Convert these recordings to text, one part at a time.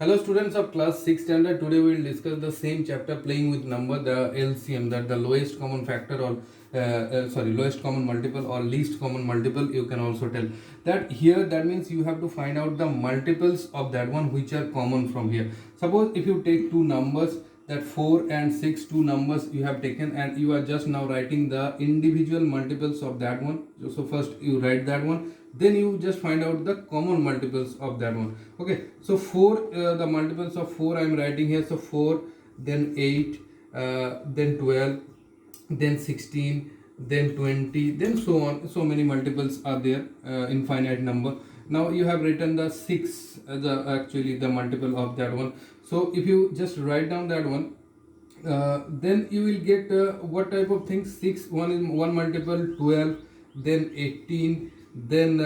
Hello students of class 6 standard. Today we will discuss the same chapter, playing with number, the LCM, that the lowest common factor or lowest common multiple or least common multiple, you can also tell. That here, that means you have to find out the multiples of that one which are common from here. Suppose if you take two numbers, that 4 and 6, two numbers you have taken, and you are just now writing the individual multiples of that one. So first you write that one, then you just find out the common multiples of that one. Okay, so 4, the multiples of 4 I am writing here. So 4, then 8, then 12, then 16, then 20, then so on. So many multiples are there, infinite number. Now you have written the 6, the multiple of that one. So if you just write down that one, then you will get what type of things. 6, one multiple 12, then 18, then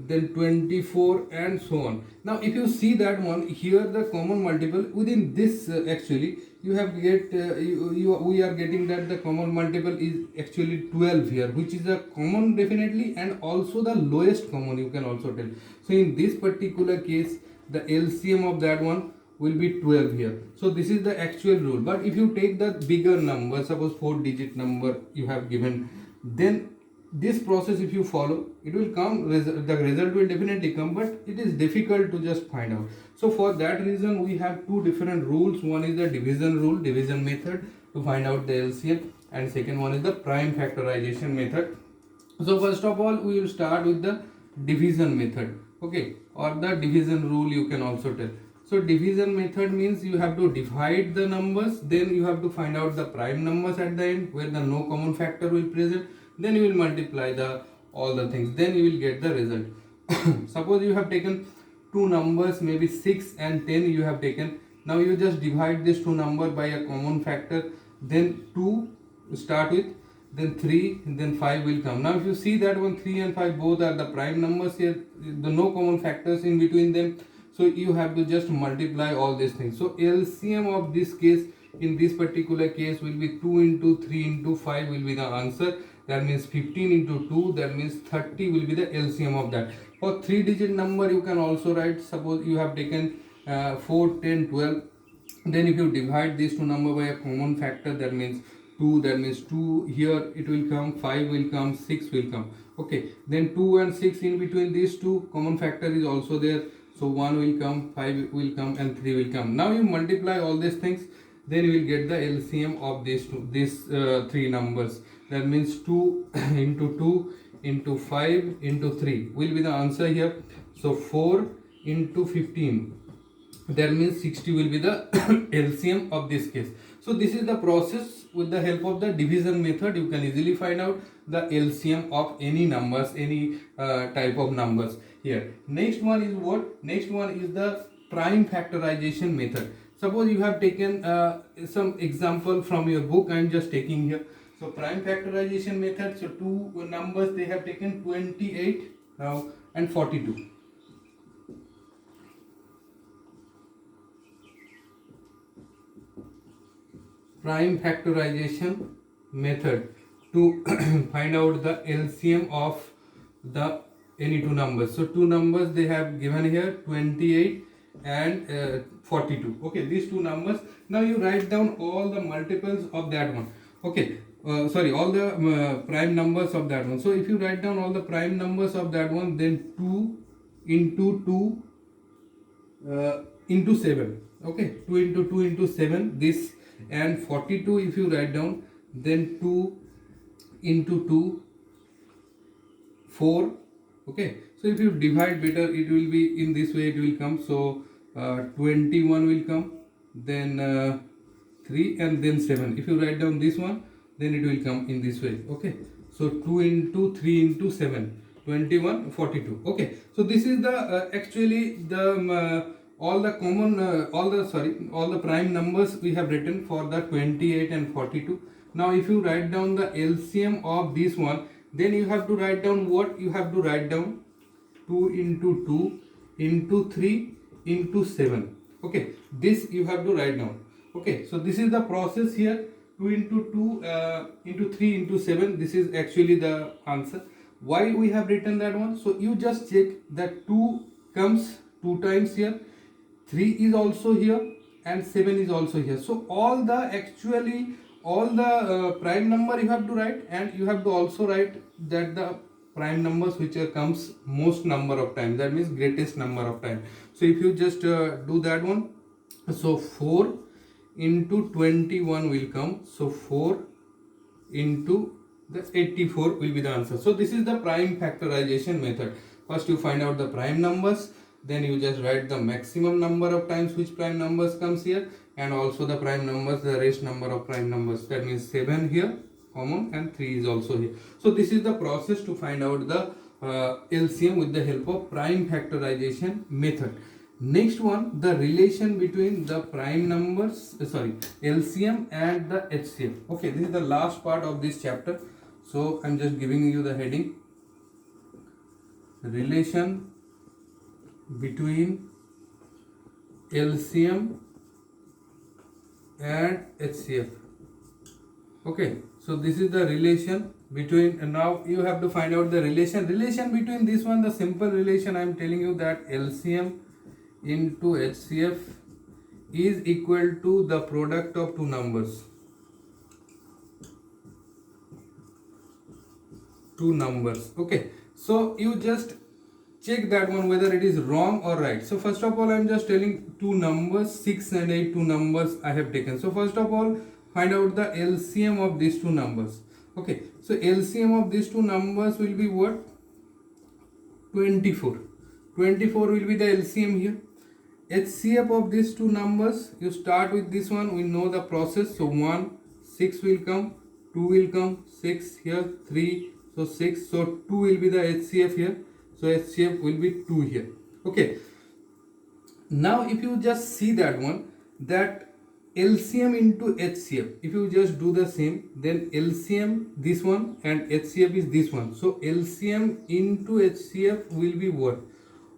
24, and so on. Now if you see that one here, the common multiple within this, actually you have we are getting that the common multiple is actually 12 here, which is a common definitely, and also the lowest common, you can also tell. So in this particular case, the LCM of that one will be 12 here. So this is the actual rule. But if you take the bigger number, suppose 4-digit number you have given, then this process if you follow, it will come, the result will definitely come, but it is difficult to just find out. So for that reason we have two different rules. One is the division rule, division method, to find out the LCM, and second one is the prime factorization method. So first of all we will start with the division method, okay, or the division rule, you can also tell. So division method means you have to divide the numbers, then you have to find out the prime numbers at the end where the no common factor will present, then you will multiply the all the things, then you will get the result. Suppose you have taken two numbers, maybe 6 and 10 you have taken. Now you just divide these two number by a common factor, then 2 start with, then 3, then 5 will come. Now if you see that one, 3 and 5 both are the prime numbers here, the no common factors in between them, so you have to just multiply all these things. So LCM of this case, in this particular case, will be 2 into 3 into 5 will be the answer. That means 15 into 2, that means 30 will be the LCM of that. For 3-digit number you can also write, suppose you have taken 4, 10, 12, then if you divide these two number by a common factor, that means 2, that means 2 here it will come, 5 will come, 6 will come. Okay, then 2 and 6, in between these two common factor is also there, so 1 will come, 5 will come, and 3 will come. Now you multiply all these things, then you will get the LCM of these three numbers. That means 2 into 2 into 5 into 3 will be the answer here. So 4 into 15, that means 60 will be the LCM of this case. So this is the process. With the help of the division method you can easily find out the LCM of any numbers, any type of numbers here. Next one is what? Next one is the prime factorization method. Suppose you have taken some example from your book, I am just taking here. So prime factorization method, so two numbers they have taken, 28 now and 42. Prime factorization method to find out the LCM of the any two numbers. So two numbers they have given here, 28 and 42. Okay, these two numbers. Now you write down all the multiples of that one. Okay, all the prime numbers of that one. So if you write down all the prime numbers of that one, then 2 into 2 into 7. Okay, 2 into 2 into 7 this, and 42 if you write down, then 2 into 2 4. Okay, so if you divide better it will be in this way, it will come. So 21 will come, then 3 and then 7. If you write down this one, then it will come in this way. Okay, so 2 into 3 into 7, 21, 42. Okay, so this is the actually the all the prime numbers we have written for the 28 and 42. Now if you write down the LCM of this one, then you have to write down what? You have to write down 2 into 2 into 3 into 7. Okay, this you have to write down. Okay, so this is the process here. 2 into 2 into 3 into 7, this is actually the answer. Why we have written that one? So you just check that 2 comes 2 times here, 3 is also here and 7 is also here. So all the prime number you have to write, and you have to also write that the prime numbers which comes most number of times, that means greatest number of times. So if you just do that one, so 4 into 21 will come, so 4 into the 84 will be the answer. So this is the prime factorization method. First you find out the prime numbers, then you just write the maximum number of times which prime numbers comes here, and also the prime numbers, the rest number of prime numbers, that means 7 here common and 3 is also here. So this is the process to find out the LCM with the help of prime factorization method. Next one, the relation between the prime numbers, LCM and the HCF. Okay, this is the last part of this chapter. So I'm just giving you the heading, relation between LCM and HCF. Okay, so this is the relation between, and now you have to find out the relation between this one. The simple relation I am telling you, that LCM into HCF is equal to the product of two numbers. Okay, so you just check that one whether it is wrong or right. So first of all, I am just telling two numbers, 6 and 8, two numbers I have taken. So first of all, find out the LCM of these two numbers. Okay, so LCM of these two numbers will be what? 24. 24 will be the LCM here. HCF of these two numbers, you start with this one, we know the process. So 1, 6 will come, 2 will come, 6 here, 3, so 6, so 2 will be the HCF here. So HCF will be 2 here. Okay, now if you just see that one, that LCM into HCF, if you just do the same, then LCM this one and HCF is this one. So LCM into HCF will be what?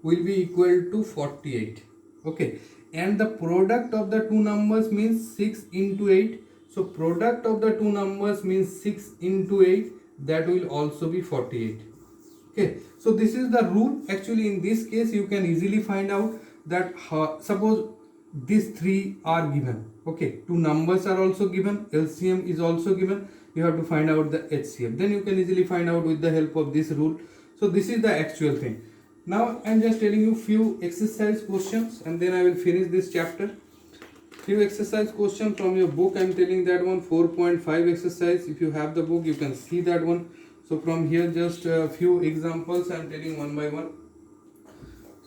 Will be equal to 48. Okay, and the product of the two numbers means 6 into 8. So product of the two numbers means 6 into 8, that will also be 48. Okay, so this is the rule. Actually in this case you can easily find out that suppose these three are given. Okay, two numbers are also given, LCM is also given, you have to find out the HCF, then you can easily find out with the help of this rule. So this is the actual thing. Now I am just telling you few exercise questions and then I will finish this chapter. Few exercise questions from your book. I am telling that one, 4.5 exercise. If you have the book, you can see that one. So from here just a few examples I am telling one by one.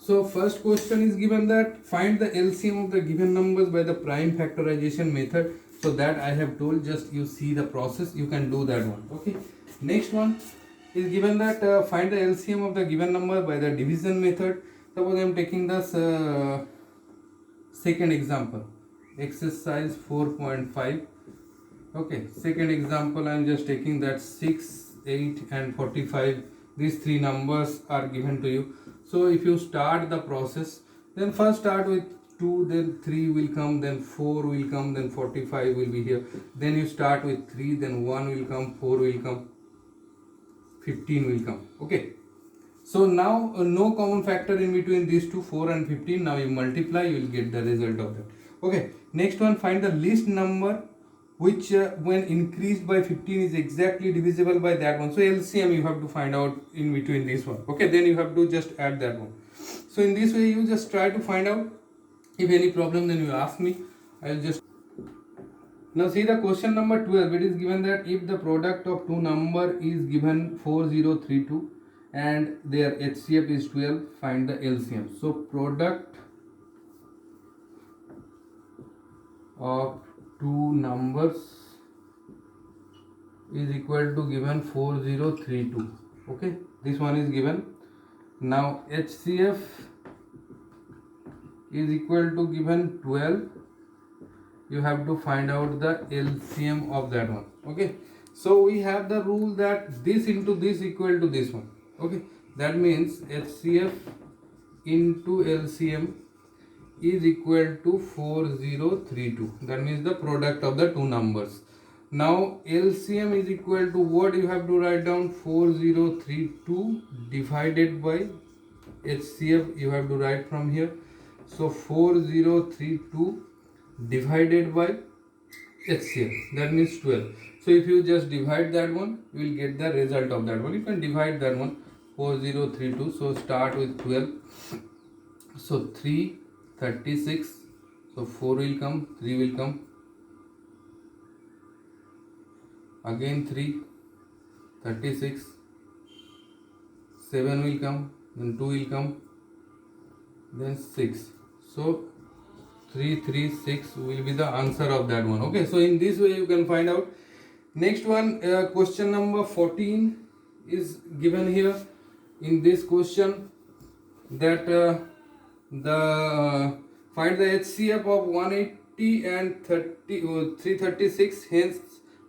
So first question is given that find the LCM of the given numbers by the prime factorization method. So that I have told, just you see the process, you can do that one. Okay, next one is given that find the LCM of the given number by the division method. Suppose I am taking this second example, exercise 4.5. okay, second example I am just taking that 6, 8 and 45, these three numbers are given to you. So if you start the process, then first start with 2, then 3 will come, then 4 will come, then 45 will be here, then you start with 3, then 1 will come, 4 will come, 15 will come. Okay, so now no common factor in between these two, 4 and 15. Now you multiply, you will get the result of that. Okay, next one, find the least number which when increased by 15 is exactly divisible by that one. So LCM you have to find out in between this one. Okay, then you have to just add that one. So in this way you just try to find out. If any problem, then you ask me, I will just. Now see the question number 12. It is given that if the product of two number is given 4032 and their HCF is 12, find the LCM. So product of two numbers is equal to given 4032. Okay, this one is given. Now HCF is equal to given 12. You have to find out the LCM of that one. Okay, so we have the rule that this into this equal to this one. Okay, that means HCF into LCM is equal to 4032. That means the product of the two numbers. Now LCM is equal to what? You have to write down 4032 divided by HCF. You have to write from here. So 4032 divided by HCF, that means 12. So if you just divide that one, you will get the result of that one. You can divide that one, 4032. So start with 12. So 336. So 4 will come, 3 will come. Again 3, 36. 7 will come, then 2 will come, then 6. So 336 will be the answer of that one. Okay, so in this way you can find out. Next one, question number 14 is given here. In this question, that the find the HCF of 180 and 336, hence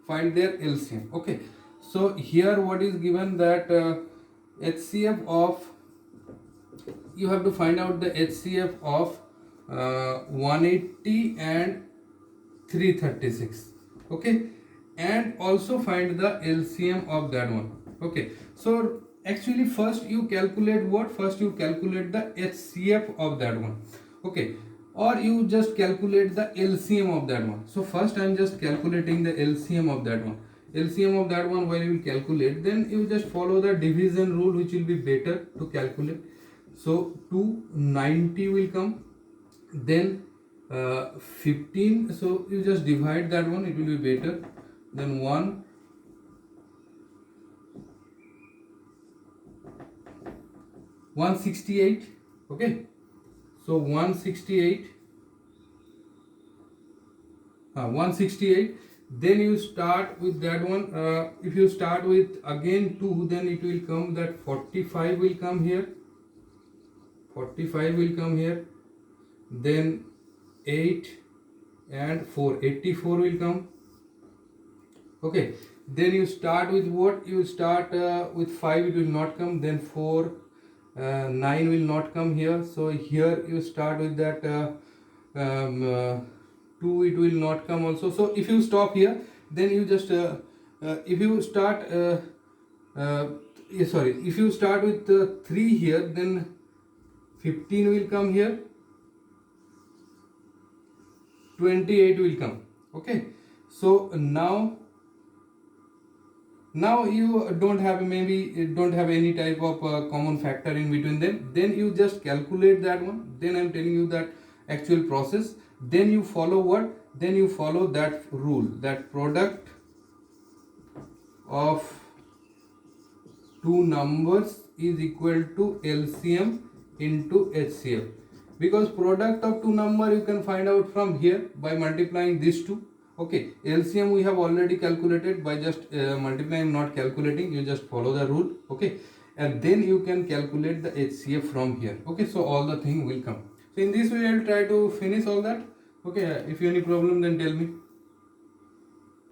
find their LCM. Okay, so here what is given, that HCF of, you have to find out the HCF of 180 and 336. Okay, and also find the LCM of that one. Okay, so actually first you calculate what? First you calculate the HCF of that one. Okay, or you just calculate the LCM of that one. So first I am just calculating the LCM of that one. LCM of that one, while you will calculate, then you just follow the division rule, which will be better to calculate. So 290 will come, then 15. So you just divide that one, it will be better. Then 168. Okay, so 168. 168. Then you start with that one. If you start with again 2, then it will come that 45 will come here. 45 will come here. Then 8 and 4. 84 will come. Okay. Then you start with what? You start with 5, it will not come. Then 4, 9 will not come here. So here you start with that 2, it will not come also. So if you stop here, then you just if you start if you start with 3 here, then 15 will come here, 28 will come. Okay, so now you don't have any type of common factor in between them. Then you just calculate that one. Then I'm telling you that actual process. Then you follow what? Then you follow that rule, that product of two numbers is equal to LCM into HCF. Because product of two number you can find out from here by multiplying these two. Okay, LCM we have already calculated by just multiplying, not calculating. You just follow the rule. Okay, and then you can calculate the HCF from here. Okay, so all the thing will come. So in this way I will try to finish all that. Okay, if you have any problem, then tell me.